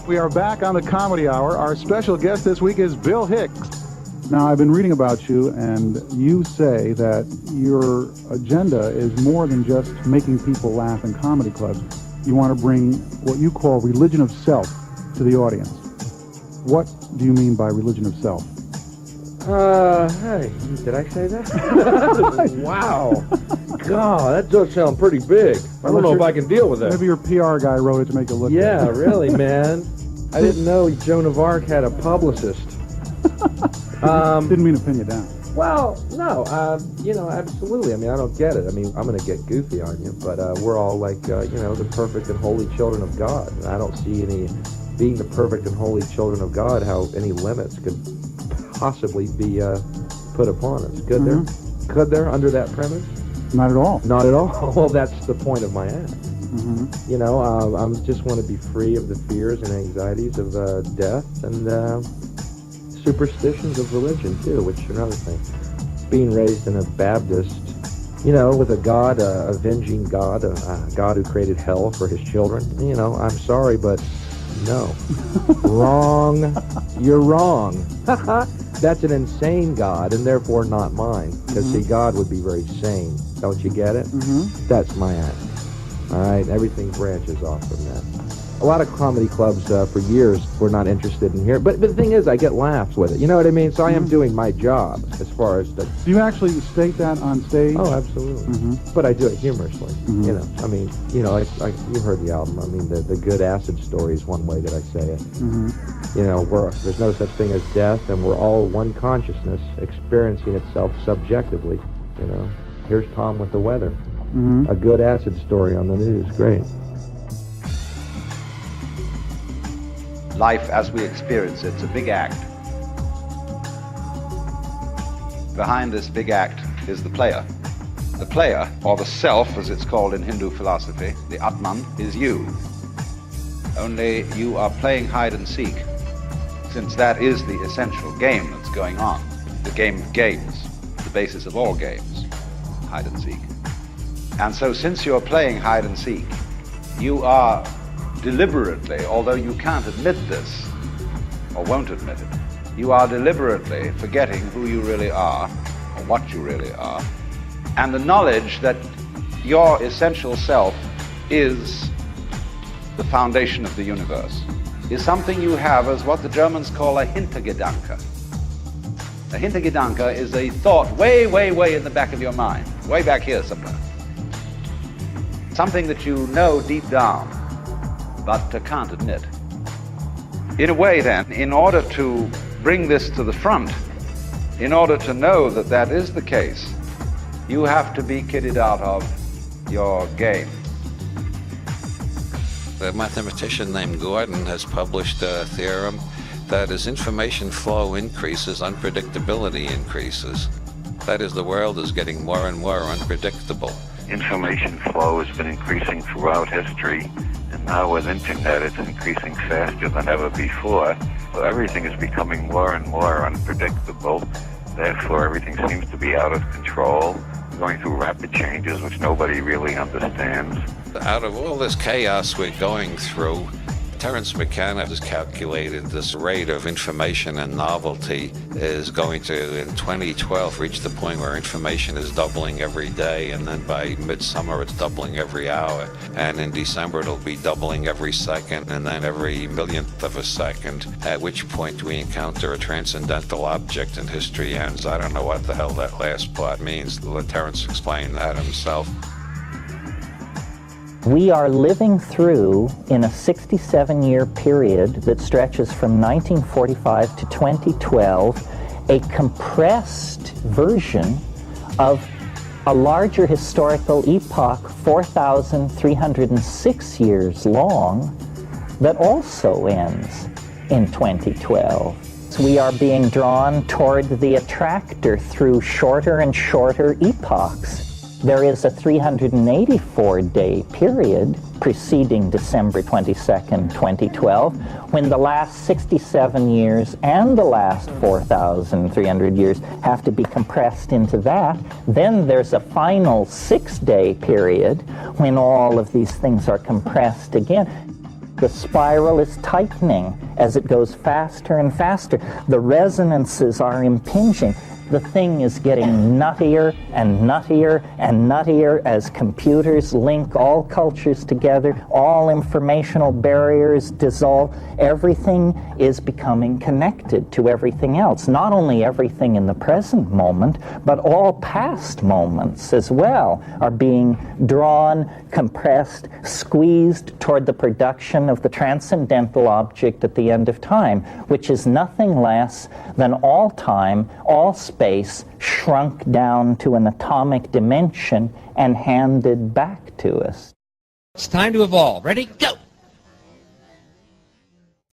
We are back on the Comedy Hour. Our special guest this week is Bill Hicks. Now, I've been reading about you, and you say that your agenda is more than just making people laugh in comedy clubs. You want to bring what you call religion of self to the audience. What do you mean by religion of self? Hey, did I say that? Wow. God, that does sound pretty big. I don't know if I can deal with that. Maybe your PR guy wrote it to make it look Yeah, good. really, man. I didn't know Joan of Arc had a publicist. Didn't mean to pin you down. Well, no, absolutely. I mean, I don't get it. I mean, I'm going to get goofy on you, but we're all like, the perfect and holy children of God. And I don't see being the perfect and holy children of God, how any limits could possibly be put upon us. Could there? Could there, under that premise? Not at all. Not at all? Well, that's the point of my act. Mm-hmm. I just want to be free of the fears and anxieties of death and superstitions of religion, too, which are another thing. Being raised in a Baptist, with a God, a avenging God, a God who created hell for his children, I'm sorry, but no. Wrong. You're wrong. That's an insane God, and therefore not mine. Because, see, God would be very sane. Don't you get it? Mm-hmm. That's my act. All right? Everything branches off from that. A lot of comedy clubs for years were not interested in here. But the thing is, I get laughs with it. You know what I mean? So I am doing my job as far as the... Do you actually state that on stage? Oh, absolutely. Mm-hmm. But I do it humorously. Mm-hmm. I mean, you heard the album. I mean, the good acid story is one way that I say it. Mm-hmm. There's no such thing as death, and we're all one consciousness experiencing itself subjectively. Here's Tom with the weather. Mm-hmm. A good acid story on the news. Great. Life as we experience it's a big act. Behind this big act is the player. The player, or the self as it's called in Hindu philosophy, the Atman, is you. Only you are playing hide and seek, since that is the essential game that's going on. The game of games, the basis of all games, hide and seek. And so since you're playing hide and seek, you are deliberately, although you can't admit this, or won't admit it, you are deliberately forgetting who you really are, or what you really are, and the knowledge that your essential self is the foundation of the universe, is something you have as what the Germans call a Hintergedanke. A Hintergedanke is a thought way, way, way in the back of your mind, way back here somewhere. Something that you know deep down, but can't admit. In a way then, in order to bring this to the front, in order to know that that is the case, you have to be kidded out of your game. A mathematician named Gordon has published a theorem that as information flow increases, unpredictability increases. That is, the world is getting more and more unpredictable. Information flow has been increasing throughout history, and now with internet it's increasing faster than ever before. So everything is becoming more and more unpredictable. Therefore, everything seems to be out of control. We're going through rapid changes which nobody really understands. Out of all this chaos we're going through, Terence McKenna has calculated this rate of information and novelty is going to, in 2012, reach the point where information is doubling every day, and then by midsummer it's doubling every hour, and in December it'll be doubling every second, and then every millionth of a second, at which point we encounter a transcendental object and history ends. I don't know what the hell that last part means. Let Terence explain that himself. We are living through, in a 67-year period that stretches from 1945 to 2012, a compressed version of a larger historical epoch, 4,306 years long, that also ends in 2012. We are being drawn toward the attractor through shorter and shorter epochs. There is a 384-day period preceding December 22nd, 2012, when the last 67 years and the last 4,300 years have to be compressed into that. Then there's a final 6-day period when all of these things are compressed again. The spiral is tightening as it goes faster and faster. The resonances are impinging. The thing is getting nuttier and nuttier and nuttier as computers link all cultures together, all informational barriers dissolve. Everything is becoming connected to everything else. Not only everything in the present moment, but all past moments as well are being drawn, compressed, squeezed toward the production of the transcendental object at the end of time, which is nothing less than all time, all space, shrunk down to an atomic dimension and handed back to us. It's time to evolve. Ready? Go!